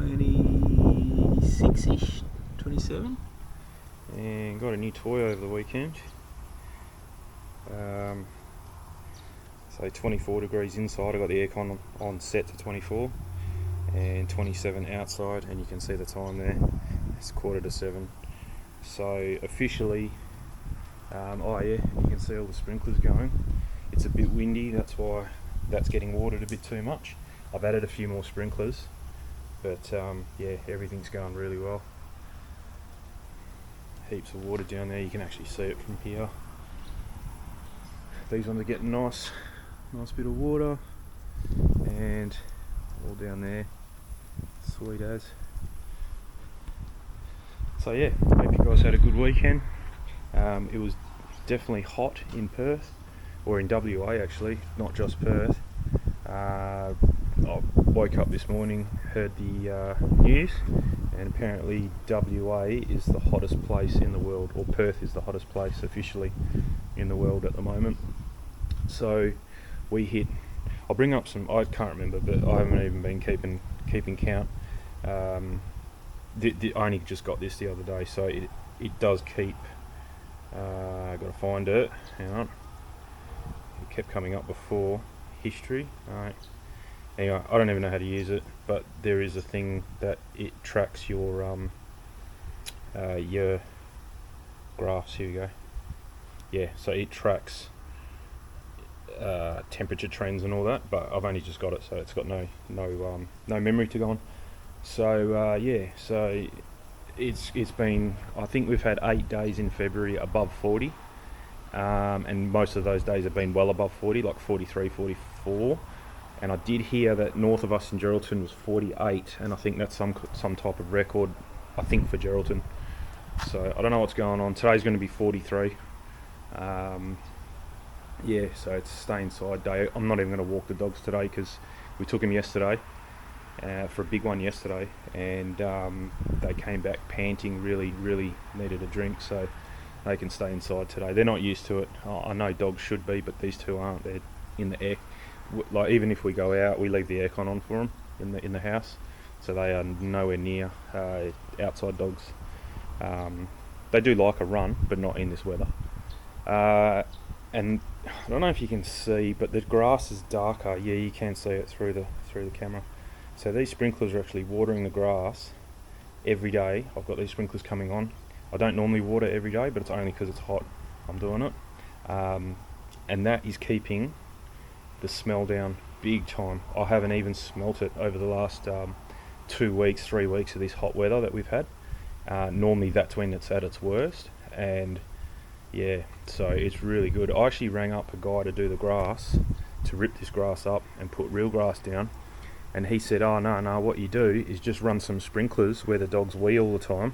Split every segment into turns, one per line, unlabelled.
26-ish, 27, and got a new toy over the weekend. So 24 degrees inside, I got the aircon on set to 24 and 27 outside, and you can see the time there, it's 6:45. So officially, oh yeah, you can see all the sprinklers going. It's a bit windy, that's why that's getting watered a bit too much. I've added a few more sprinklers, but yeah, everything's going really well. Heaps of water down there, you can actually see it from here. These ones are getting nice bit of water, and all down there, sweet as. So yeah, hope you guys had a good weekend. It was definitely hot in Perth, or in WA actually, not just Perth. I woke up this morning, heard the news, and apparently WA is the hottest place in the world, or Perth is the hottest place officially in the world at the moment. So we hit, I'll bring up some, I can't remember, but I haven't even been keeping count. I only just got this the other day, so it does keep, I've got to find it, hang on, it kept coming up before, history, alright. Anyway, I don't even know how to use it, but there is a thing that it tracks your graphs. Here we go. Yeah, so it tracks temperature trends and all that, but I've only just got it, so it's got no memory to go on. So yeah, so it's been, I think we've had 8 days in February above 40, and most of those days have been well above 40, like 43, 44. And I did hear that north of us in Geraldton was 48, and I think that's some type of record, I think, for Geraldton. So I don't know what's going on. Today's going to be 43. Yeah, so it's stay inside day. I'm not even going to walk the dogs today because we took them yesterday for a big one yesterday, and they came back panting, really needed a drink, so they can stay inside today. They're not used to it. I know dogs should be, but these two aren't. They're in the air. Like, even if we go out, we leave the aircon on for them in the house, so they are nowhere near outside dogs. They do like a run, but not in this weather. And I don't know if you can see, but the grass is darker. Yeah, you can see it through the camera. So these sprinklers are actually watering the grass every day. I've got these sprinklers coming on. I don't normally water every day, but it's only because it's hot I'm doing it. And that is keeping the smell down big time. I haven't even smelt it over the last 2 weeks, 3 weeks of this hot weather that we've had. Normally that's when it's at its worst, and yeah, so it's really good. I actually rang up a guy to do the grass, to rip this grass up and put real grass down, and he said, oh no, what you do is just run some sprinklers where the dogs wee all the time,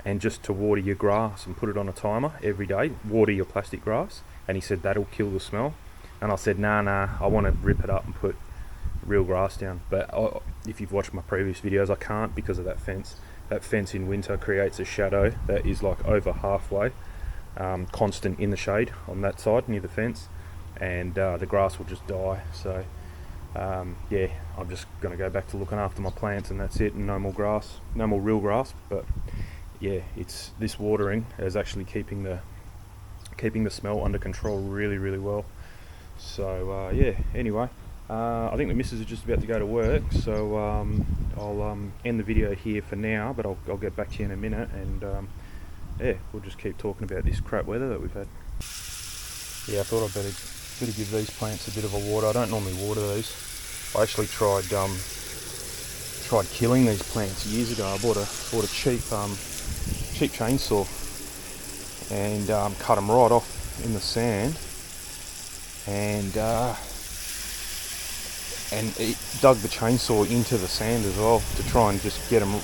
and just to water your grass and put it on a timer every day, water your plastic grass, and he said that'll kill the smell. And I said, nah, I want to rip it up and put real grass down. But if you've watched my previous videos, I can't because of that fence. That fence in winter creates a shadow that is like over halfway, constant in the shade on that side near the fence, and the grass will just die. So yeah, I'm just going to go back to looking after my plants, and that's it, and no more grass, no more real grass. But yeah, it's this watering is actually keeping the smell under control really well. So yeah, anyway, I think the missus are just about to go to work, so I'll end the video here for now, but I'll get back to you in a minute, and yeah, we'll just keep talking about this crap weather that we've had. Yeah, I thought I'd better give these plants a bit of a water. I don't normally water these. I actually tried killing these plants years ago. I bought a cheap chainsaw and cut them right off in the sand, and it dug the chainsaw into the sand as well to try and just get them,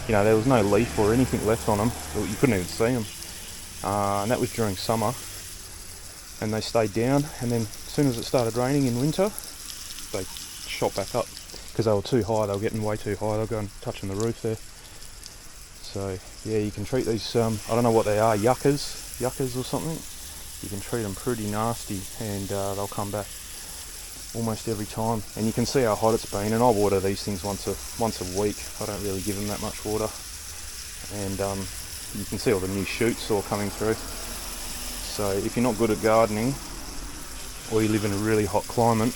you know, there was no leaf or anything left on them, you couldn't even see them, and that was during summer, and they stayed down, and then as soon as it started raining in winter, they shot back up because they were too high. They were getting way too high. They were going touching the roof there. So yeah, you can treat these, I don't know what they are, yuccas or something. You can treat them pretty nasty, and they'll come back. almost every time, and you can see how hot it's been. And I water these things once a week. I don't really give them that much water, and you can see all the new shoots all coming through. So if you're not good at gardening, or you live in a really hot climate,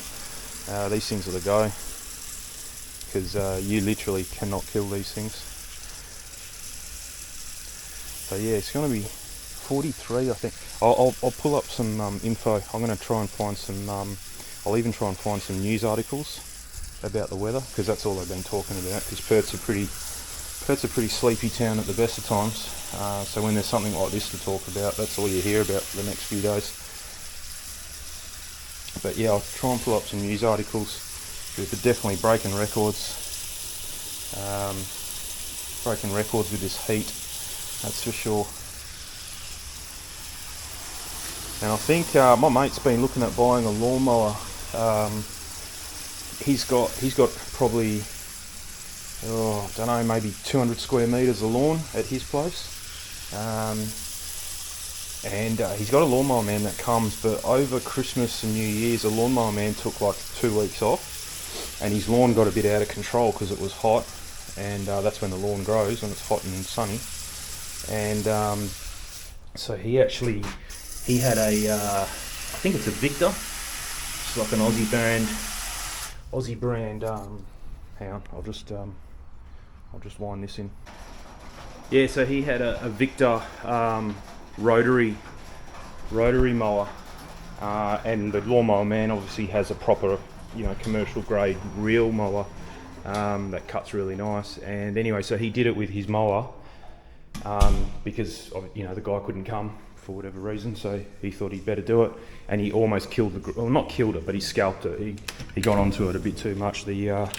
these things are the go, because you literally cannot kill these things. So yeah, it's going to be 43, I think. I'll pull up some info. I'm going to try and find some. I'll even try and find some news articles about the weather, because that's all I've been talking about. Because Perth's a pretty sleepy town at the best of times. So when there's something like this to talk about, that's all you hear about for the next few days. But yeah, I'll try and pull up some news articles. But definitely breaking records. Breaking records with this heat, that's for sure. And I think my mate's been looking at buying a lawnmower. He's got probably, I don't know, maybe 200 square metres of lawn at his place. And he's got a lawnmower man that comes, but over Christmas and New Year's, a lawnmower man took like 2 weeks off, and his lawn got a bit out of control because it was hot, and that's when the lawn grows, when it's hot and sunny. And so he had a, I think it's a Victor. It's like an Aussie brand. Hang on, I'll just wind this in. Yeah, so he had a Victor rotary mower, and the lawnmower man obviously has a proper, commercial grade reel mower that cuts really nice. And anyway, so he did it with his mower because the guy couldn't come for whatever reason, so he thought he'd better do it, and he almost killed not killed it, but he scalped it. He got onto it a bit too much. The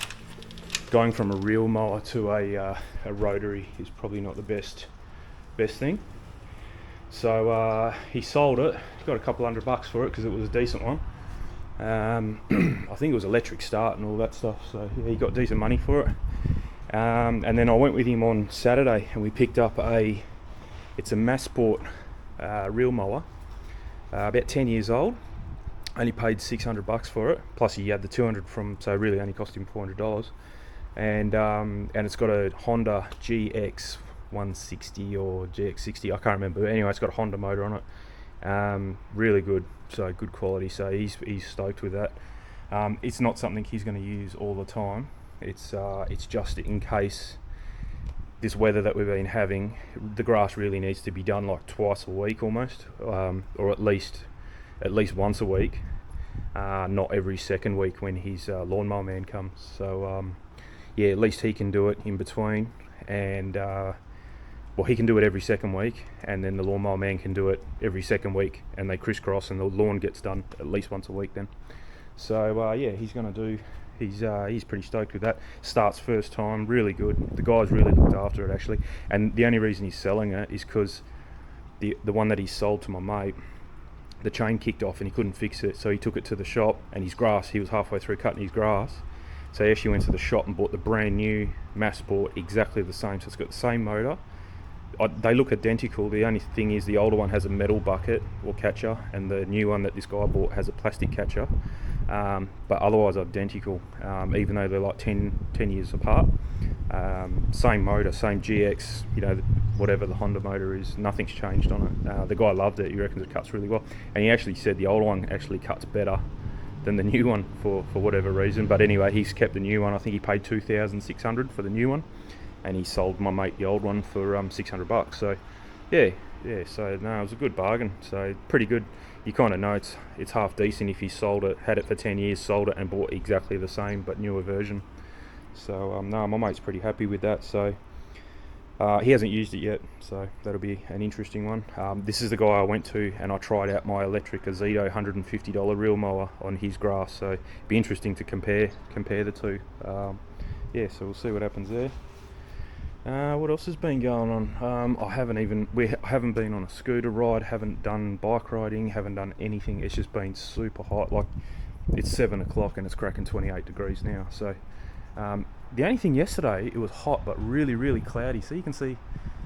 going from a reel mower to a rotary is probably not the best thing. So he sold it. He got a couple $100 for it because it was a decent one. I think it was electric start and all that stuff, so yeah, he got decent money for it. And then I went with him on Saturday, and we picked up it's a Massport reel mower, about 10 years old. Only paid $600 for it, plus he had the 200 so really only cost him $400. And it's got a Honda GX 160 or GX60, I can't remember. But anyway, it's got a Honda motor on it. Really good, so good quality. So he's stoked with that. It's not something he's going to use all the time. It's just in case this weather that we've been having, the grass really needs to be done like twice a week almost, or at least once a week, not every second week when his lawnmower man comes. So yeah, at least he can do it in between, and he can do it every second week, and then the lawnmower man can do it every second week, and they crisscross, and the lawn gets done at least once a week then. So yeah, he's going to do. He's pretty stoked with that. Starts first time, really good. The guy's really looked after it actually, and the only reason he's selling it is because the one that he sold to my mate, the chain kicked off and he couldn't fix it, so he took it to the shop, and he was halfway through cutting his grass, so he actually went to the shop and bought the brand new Massport, exactly the same. So it's got the same motor. They look identical. The only thing is the older one has a metal bucket or catcher, and the new one that this guy bought has a plastic catcher. But otherwise identical, even though they're like 10 years apart. Same motor, same GX, whatever the Honda motor is, nothing's changed on it. The guy loved it. He reckons it cuts really well, and he actually said the old one actually cuts better than the new one for whatever reason. But anyway, he's kept the new one. I think he paid $2,600 for the new one, and he sold my mate the old one for $600. So yeah, so no, it was a good bargain. So pretty good. You kind of know it's half decent if he sold it, had it for 10 years, sold it and bought exactly the same but newer version. So no, my mate's pretty happy with that. So he hasn't used it yet, so that'll be an interesting one. This is the guy I went to, and I tried out my electric Azito $150 reel mower on his grass, so it'd be interesting to compare the two. Yeah, so we'll see what happens there. What else has been going on? I haven't been on a scooter ride, haven't done bike riding, haven't done anything. It's just been super hot. Like, it's 7 o'clock and it's cracking 28 degrees now. So the only thing yesterday, it was hot but really, really cloudy. So you can see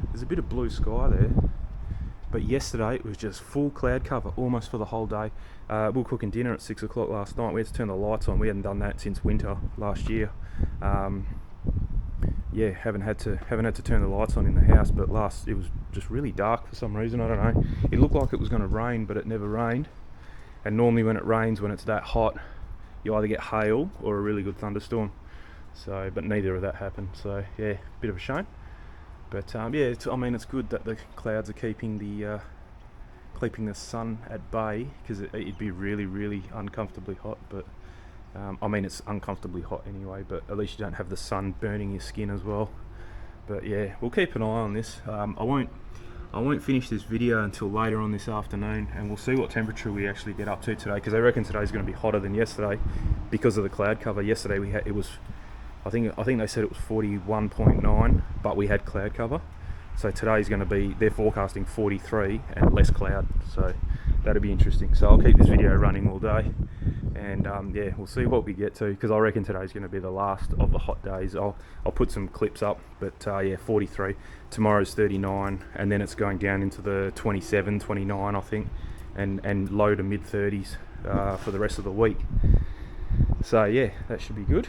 there's a bit of blue sky there, But yesterday it was just full cloud cover almost for the whole day. We were cooking dinner at 6 o'clock last night. We had to turn the lights on. We hadn't done that since winter last year. Yeah, haven't had to turn the lights on in the house. But it was just really dark for some reason. I don't know. It looked like it was going to rain, but it never rained. And normally when it rains, when it's that hot, you either get hail or a really good thunderstorm. So, but neither of that happened. So yeah, bit of a shame. But yeah, I mean, it's good that the clouds are keeping the sun at bay, because it'd be really, really uncomfortably hot. But I mean, it's uncomfortably hot anyway. But at least you don't have the sun burning your skin as well. But yeah, we'll keep an eye on this. I won't finish this video until later on this afternoon, and we'll see what temperature we actually get up to today, because I reckon today's going to be hotter than yesterday because of the cloud cover. Yesterday it was, I think they said it was 41.9, but we had cloud cover. So today's going to be, they're forecasting 43 and less cloud. So that'll be interesting. So I'll keep this video running all day, and yeah, we'll see what we get to, because I reckon today's going to be the last of the hot days. I'll put some clips up, but yeah, 43. Tomorrow's 39, and then it's going down into the 27, 29, I think, and low to mid 30s for the rest of the week. So yeah, that should be good.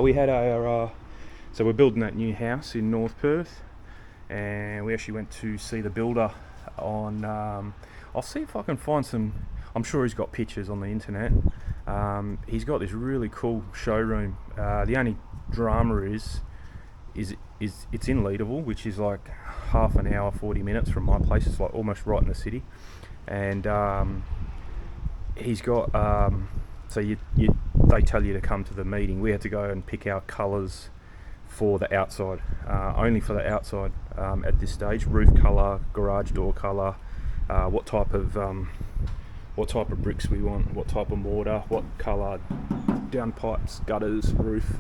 We had our so we're building that new house in North Perth, and we actually went to see the builder on I'll see if I can find some. I'm sure he's got pictures on the internet. He's got this really cool showroom. The only drama is it's in Leederville, which is like half an hour, 40 minutes from my place. It's like almost right in the city. And he's got so they tell you to come to the meeting. We had to go and pick our colours for the outside, only for the outside at this stage. Roof colour, garage door colour, what type of bricks we want, what type of mortar, what colour, downpipes, gutters, roof,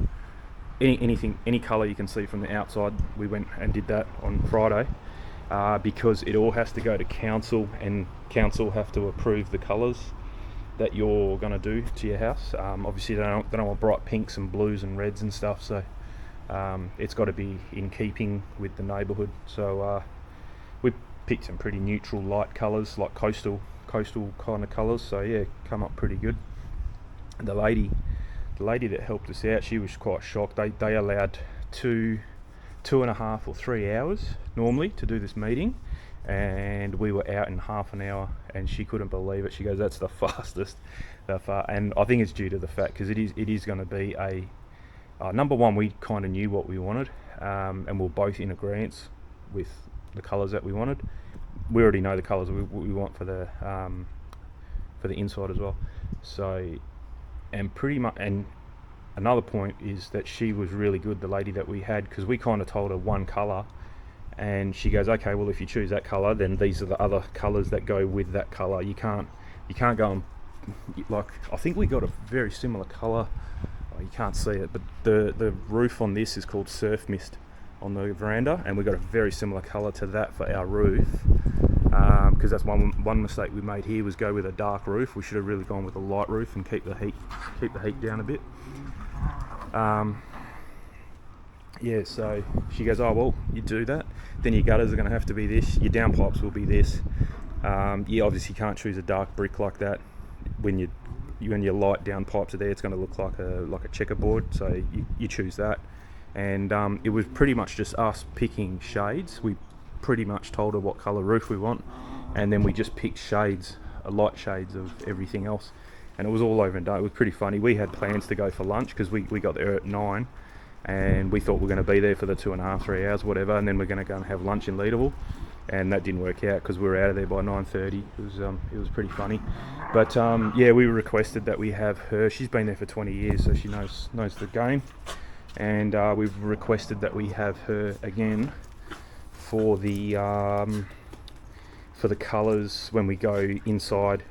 anything, any colour you can see from the outside. We went and did that on Friday, because it all has to go to council, and council have to approve the colours that you're going to do to your house. Obviously they don't want bright pinks and blues and reds and stuff, so it's got to be in keeping with the neighbourhood. So we picked some pretty neutral light colours, like coastal kind of colours. So yeah, come up pretty good. The lady that helped us out, she was quite shocked. They allowed two and a half or 3 hours normally to do this meeting, and we were out in half an hour, and she couldn't believe it. She goes, "That's the fastest." And I think it's due to the fact, because it is going to be a number one. We kind of knew what we wanted, and we're both in agreement with the colours that we wanted. We already know the colours we want for the inside as well. So, and pretty much, and another point is that she was really good, the lady that we had, because we kind of told her one colour, and she goes, "Okay, well, if you choose that colour, then these are the other colours that go with that colour. You can't go and, like, I think we got a very similar colour. Oh, you can't see it, but the roof on this is called Surf Mist on the veranda, and we got a very similar colour to that for our roof, because that's one mistake we made here, was go with a dark roof. We should have really gone with a light roof and keep the heat down a bit. Yeah, so she goes, "Oh well, you do that, then your gutters are going to have to be this, your downpipes will be this." You obviously can't choose a dark brick like that. When your light downpipes are there, it's going to look like a checkerboard. So you choose that, and it was pretty much just us picking shades. We pretty much told her what colour roof we want, and then we just picked shades, light shades of everything else, and it was all over and done. It was pretty funny. We had plans to go for lunch, because we got there at 9, and we thought we were going to be there for the 2.5, 3 hours, whatever, and then we're going to go and have lunch in Leederville, and that didn't work out because we were out of there by 9:30. It was pretty funny, but yeah, we requested that we have her. She's been there for 20 years, so she knows the game, and we've requested that we have her again for the colours when we go inside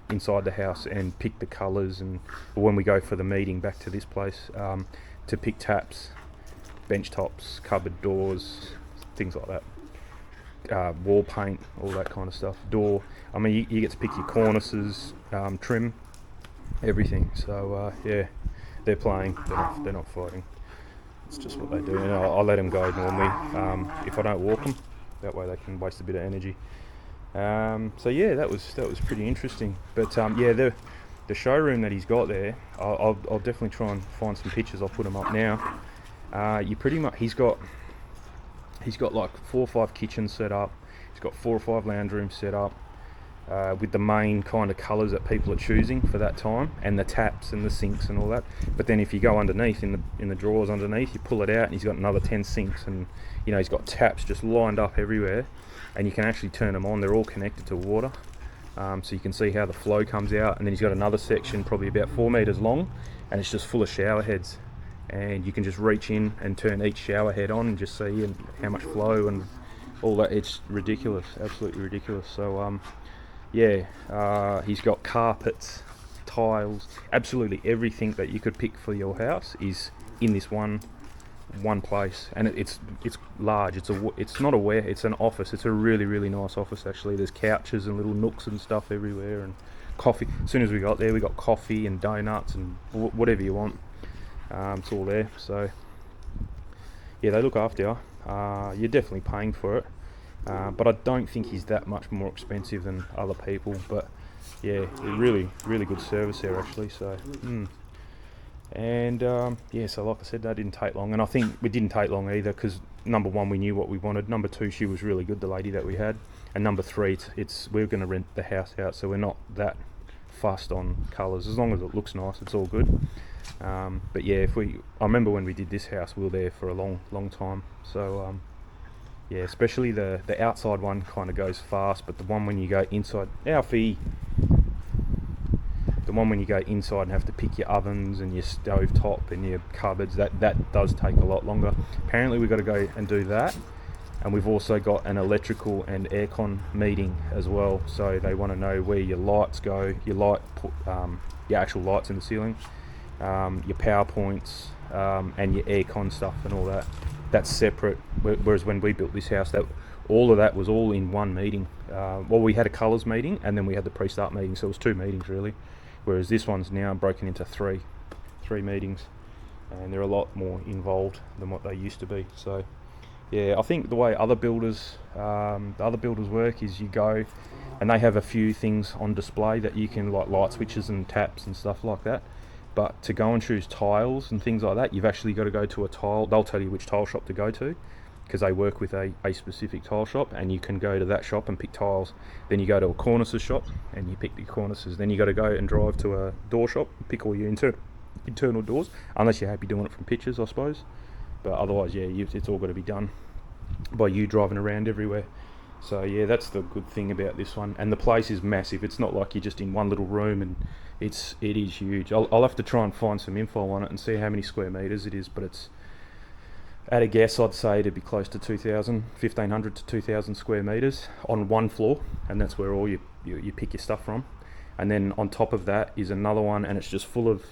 the house and pick the colours, and when we go for the meeting back to this place, to pick taps, bench tops, cupboard doors, things like that, wall paint, all that kind of stuff, door. I mean, you get to pick your cornices, trim, everything. So yeah, they're playing, they're not fighting. It's just what they do, and I'll let them go normally if I don't walk them. That way they can waste a bit of energy. So yeah, that was pretty interesting. But yeah, the showroom that he's got there, I'll definitely try and find some pictures. I'll put them up now. You pretty much he's got like 4 or 5 kitchens set up. He's got 4 or 5 lounge rooms set up. With the main kind of colours that people are choosing for that time, and the taps and the sinks and all that. But then if you go underneath in the drawers underneath, you pull it out and he's got another 10 sinks, and you know, he's got taps just lined up everywhere, and you can actually turn them on. They're all connected to water, so you can see how the flow comes out. And then he's got another section probably about 4 meters long, and it's just full of shower heads, and you can just reach in and turn each shower head on and just see how much flow and all that. It's ridiculous, absolutely ridiculous. So yeah, he's got carpets, tiles, absolutely everything that you could pick for your house is in this one place, and it's large. It's not a it's an office. It's a really nice office actually. There's couches and little nooks and stuff everywhere, and coffee. As soon as we got there, we got coffee and donuts and whatever you want. It's all there. So yeah, they look after you. You're definitely paying for it. But I don't think he's that much more expensive than other people. But yeah, really good service there actually. So and yeah, so like I said, that didn't take long, and I think we didn't take long either, because number one, we knew what we wanted. Number two, she was really good, the lady that we had, and number three, we're going to rent the house out, so we're not that fussed on colours. As long as it looks nice, it's all good. But yeah, I remember when we did this house, we were there for a long time. So yeah, especially the outside one kind of goes fast, but the one when you go inside, the one when you go inside and have to pick your ovens and your stove top and your cupboards, that does take a lot longer. Apparently we've got to go and do that, and we've also got an electrical and aircon meeting as well. So they want to know where your lights go, your actual lights in the ceiling, your power points, and your aircon stuff and all that. That's separate. Whereas when we built this house, all of that was all in one meeting. Well, we had a colours meeting and then we had the pre-start meeting, so it was 2 meetings really. Whereas this one's now broken into three meetings, and they're a lot more involved than what they used to be. So yeah, I think the way other builders work is you go and they have a few things on display that you can, like light switches and taps and stuff like that. But to go and choose tiles and things like that, you've actually got to go to a tile. They'll tell you which tile shop to go to, because they work with a specific tile shop, and you can go to that shop and pick tiles. Then you go to a cornices shop and you pick the cornices. Then you got to go and drive to a door shop and pick all your internal doors, unless you're happy doing it from pictures, I suppose. But otherwise, yeah, it's all got to be done by you driving around everywhere. So yeah, that's the good thing about this one. And the place is massive. It's not like you're just in one little room, and it is huge. I'll have to try and find some info on it and see how many square meters it is, but it's, at a guess, I'd say it'd be close to 1,500 to 2,000 square meters on one floor, and that's where all you pick your stuff from. And then on top of that is another one, and it's just full of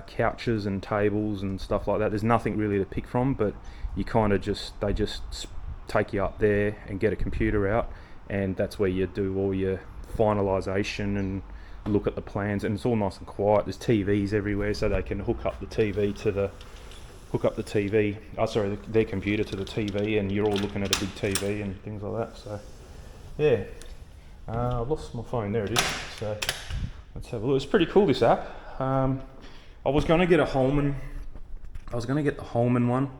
couches and tables and stuff like that. There's nothing really to pick from, but you kind of they just take you up there and get a computer out, and that's where you do all your finalisation and look at the plans, and it's all nice and quiet. There's TVs everywhere, so they can hook up their computer to the TV, and you're all looking at a big TV and things like that. So yeah, I've lost my phone. There it is. So let's have a look. It's pretty cool, this app. I was going to get the Holman one.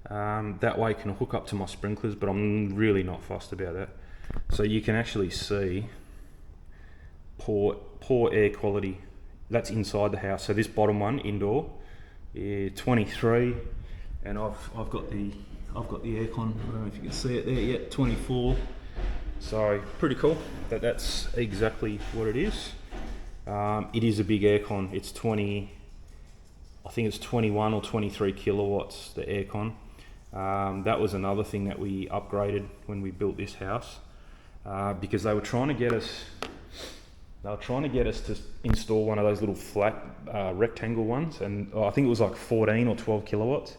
That way it can hook up to my sprinklers, but I'm really not fussed about that. So you can actually see poor air quality. That's inside the house. So this bottom one, indoor, 23, and I've got the aircon. I don't know if you can see it there yet. 24. So pretty cool. That's exactly what it is. It is a big aircon. It's 21 or 23 kilowatts, the aircon. That was another thing that we upgraded when we built this house, because they were trying to get us to install one of those little flat rectangle ones, and I think it was like 14 or 12 kilowatts.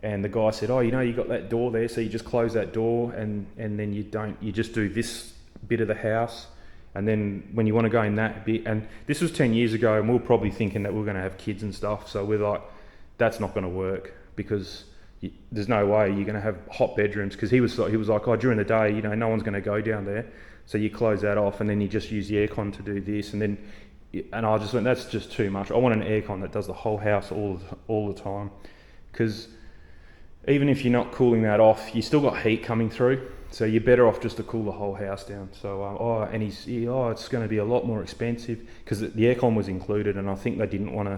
And the guy said, "Oh, you got that door there, so you just close that door, and then you just do this bit of the house, and then when you want to go in that bit." And this was 10 years ago, and we were probably thinking that we were going to have kids and stuff, so we're like, that's not going to work, because there's no way you're going to have hot bedrooms, because he was like, oh, during the day, you know, no one's going to go down there, so you close that off and then you just use the aircon to do this, and I just went, that's just too much. I want an aircon that does the whole house all the time, because even if you're not cooling that off, you still got heat coming through, so you're better off just to cool the whole house down. So it's going to be a lot more expensive, because the aircon was included, and I think they didn't want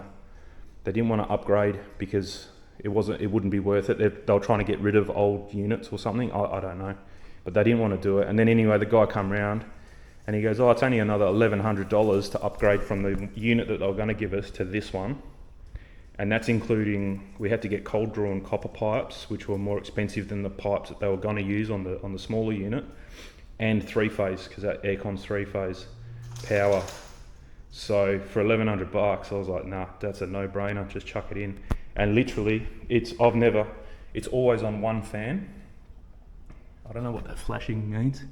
to upgrade because it wouldn't be worth it. They were trying to get rid of old units or something. I don't know, but they didn't want to do it. And then anyway, the guy come round and he goes, oh, it's only another $1,100 to upgrade from the unit that they were going to give us to this one. And that's including, we had to get cold drawn copper pipes, which were more expensive than the pipes that they were going to use on the smaller unit, and 3-phase, because that aircon's 3-phase power. So for $1,100, I was like, nah, that's a no-brainer, just chuck it in. And literally, it's always on one fan. I don't know what that flashing means.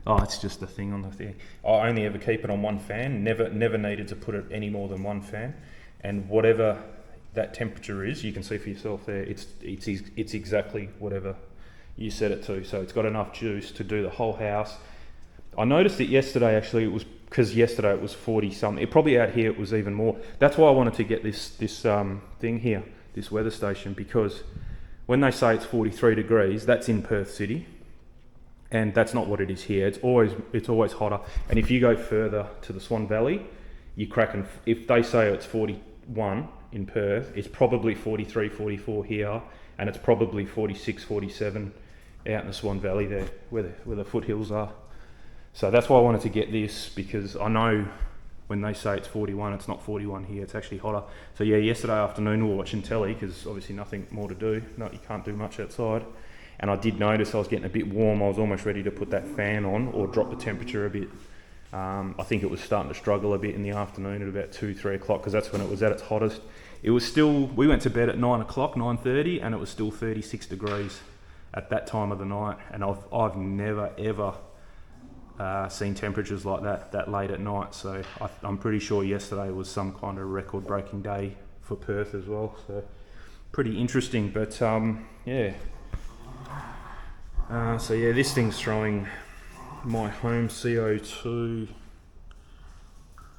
Oh, it's just the thing on the thing. I only ever keep it on one fan, never needed to put it any more than one fan. And whatever that temperature is, you can see for yourself there, it's exactly whatever you set it to. So it's got enough juice to do the whole house. I noticed it yesterday, actually. It was because yesterday it was 40 something. It probably out here it was even more. That's why I wanted to get this thing here, this weather station, because when they say it's 43 degrees, that's in Perth City, and that's not what it is here. It's always hotter. And if you go further to the Swan Valley, you crack, if they say it's 41 in Perth, it's probably 43, 44 here, and it's probably 46, 47 out in the Swan Valley there, where the foothills are. So that's why I wanted to get this, because I know when they say it's 41, it's not 41 here, it's actually hotter. So yeah, yesterday afternoon we were watching telly, because obviously nothing more to do. No, you can't do much outside. And I did notice I was getting a bit warm. I was almost ready to put that fan on or drop the temperature a bit. I think it was starting to struggle a bit in the afternoon at about 2-3 o'clock, because that's when it was at its hottest. It was still, we went to bed at 9 o'clock, 9:30, and it was still 36 degrees at that time of the night. And I've never ever seen temperatures like that late at night. So I'm pretty sure yesterday was some kind of record-breaking day for Perth as well. So pretty interesting. But yeah. So yeah, this thing's throwing my home CO2.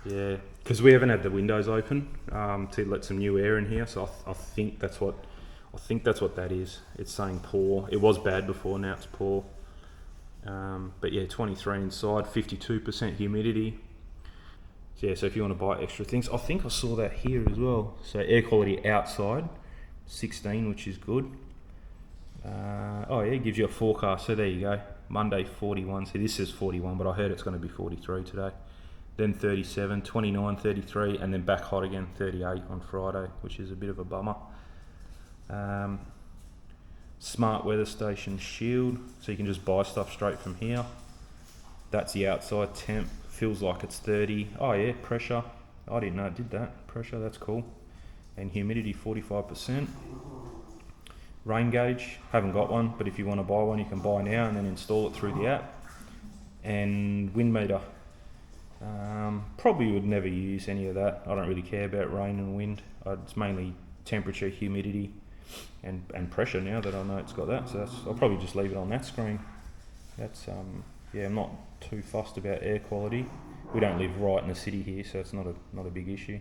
Yeah, because we haven't had the windows open to let some new air in here. So I think that's what that is. It's saying poor. It was bad before. Now it's poor. But yeah, 23 inside, 52% humidity. So yeah, so if you want to buy extra things, I think I saw that here as well. So air quality outside, 16, which is good. Oh yeah, it gives you a forecast. So there you go. Monday 41. See, this is 41, but I heard it's going to be 43 today. Then 37, 29, 33, and then back hot again, 38 on Friday, which is a bit of a bummer. Smart weather station shield, so you can just buy stuff straight from here. That's the outside temp. Feels like it's 30. Oh yeah, pressure. I didn't know it did that. Pressure, that's cool. And humidity 45%. Rain gauge, haven't got one, but if you want to buy one, you can buy now and then install it through the app. And wind meter. Probably would never use any of that. I don't really care about rain and wind. It's mainly temperature, humidity, and pressure now that I know it's got that. So I'll probably just leave it on that screen. That's yeah, I'm not too fussed about air quality. We don't live right in the city here, so it's not a big issue.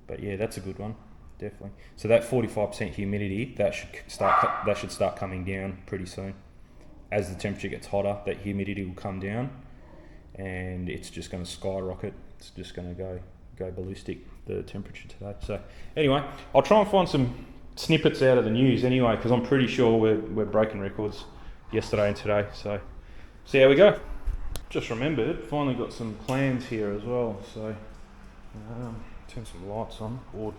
But yeah, that's a good one, definitely. So that 45% humidity, that should start coming down pretty soon. As the temperature gets hotter, that humidity will come down, and it's just going to skyrocket. It's just going to go ballistic, the temperature today. So anyway, I'll try and find some snippets out of the news anyway, because I'm pretty sure we're breaking records yesterday and today. So see how we go. Just remembered, finally got some plans here as well. So turn some lights on, or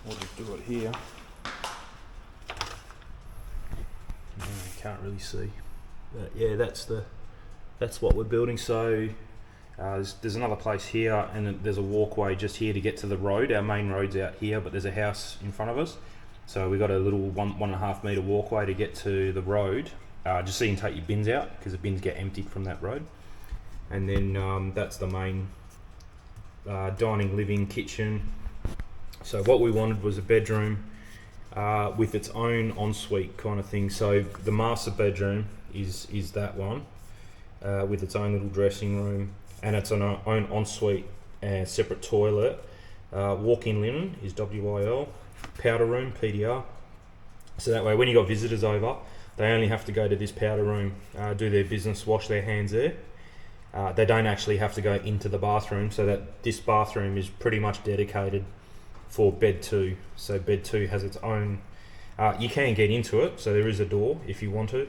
just do it here. You can't really see, but yeah, that's what we're building. So there's another place here, and there's a walkway just here to get to the road. Our main road's out here, but there's a house in front of us. So we got a little 1.5 metre walkway to get to the road, just so you can take your bins out, because the bins get emptied from that road. And then that's the main dining, living, kitchen. So what we wanted was a bedroom, with its own ensuite kind of thing. So the master bedroom is that one with its own little dressing room and its own ensuite and separate toilet. Walk-in linen is WIL. Powder room, PDR. So that way when you got visitors over, they only have to go to this powder room, do their business, wash their hands there. They don't actually have to go into the bathroom, so that this bathroom is pretty much dedicated for bed 2. So bed 2 has its own, you can get into it, so there is a door if you want to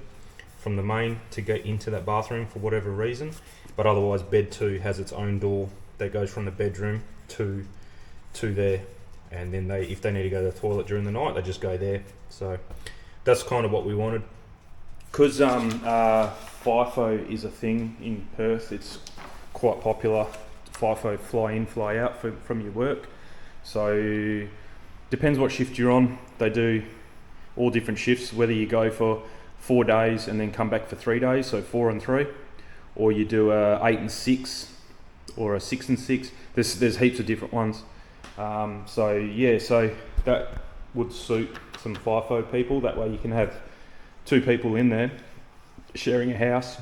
from the main to get into that bathroom for whatever reason, but otherwise bed 2 has its own door that goes from the bedroom to there, and then if they need to go to the toilet during the night, they just go there. So that's kind of what we wanted. Because FIFO is a thing in Perth, it's quite popular. FIFO, fly in, fly out from your work. So depends what shift you're on. They do all different shifts, whether you go for 4 days and then come back for 3 days, so 4 and 3, or you do a 8 and 6 or a 6 and 6. There's heaps of different ones. So that would suit some FIFO people. That way you can have 2 people in there sharing a house,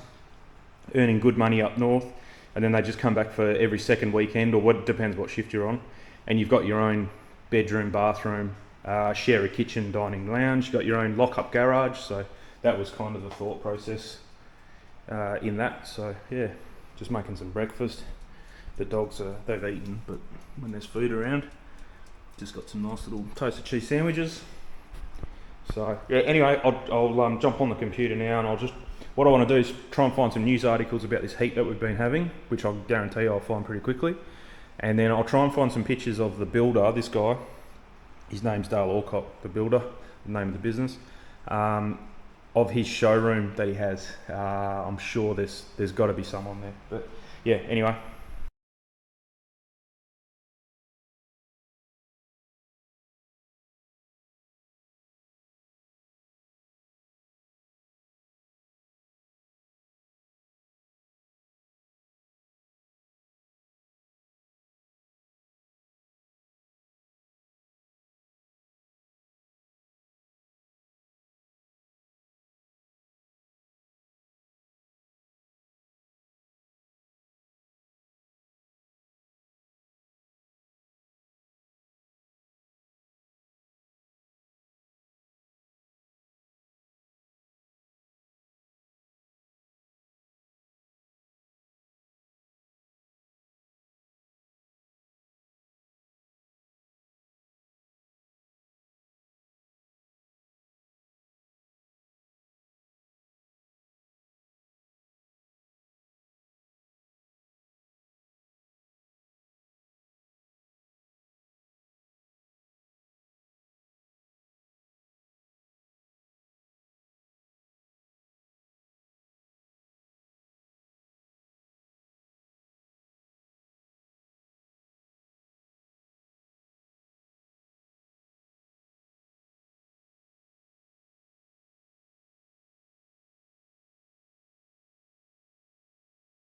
earning good money up north, and then they just come back for every second weekend, or what depends what shift you're on, and you've got your own bedroom, bathroom, share a kitchen, dining lounge, you've got your own lock-up garage. So that was kind of the thought process in that. So yeah, just making some breakfast. The dogs they've eaten, but when there's food around, just got some nice little toasted cheese sandwiches. So yeah, anyway, I'll jump on the computer now, and what I want to do is try and find some news articles about this heat that we've been having, which I'll guarantee I'll find pretty quickly. And then I'll try and find some pictures of the builder, this guy. His name's Dale Alcott, the builder, the name of the business, of his showroom that he has. I'm sure there's got to be some on there. But yeah, anyway,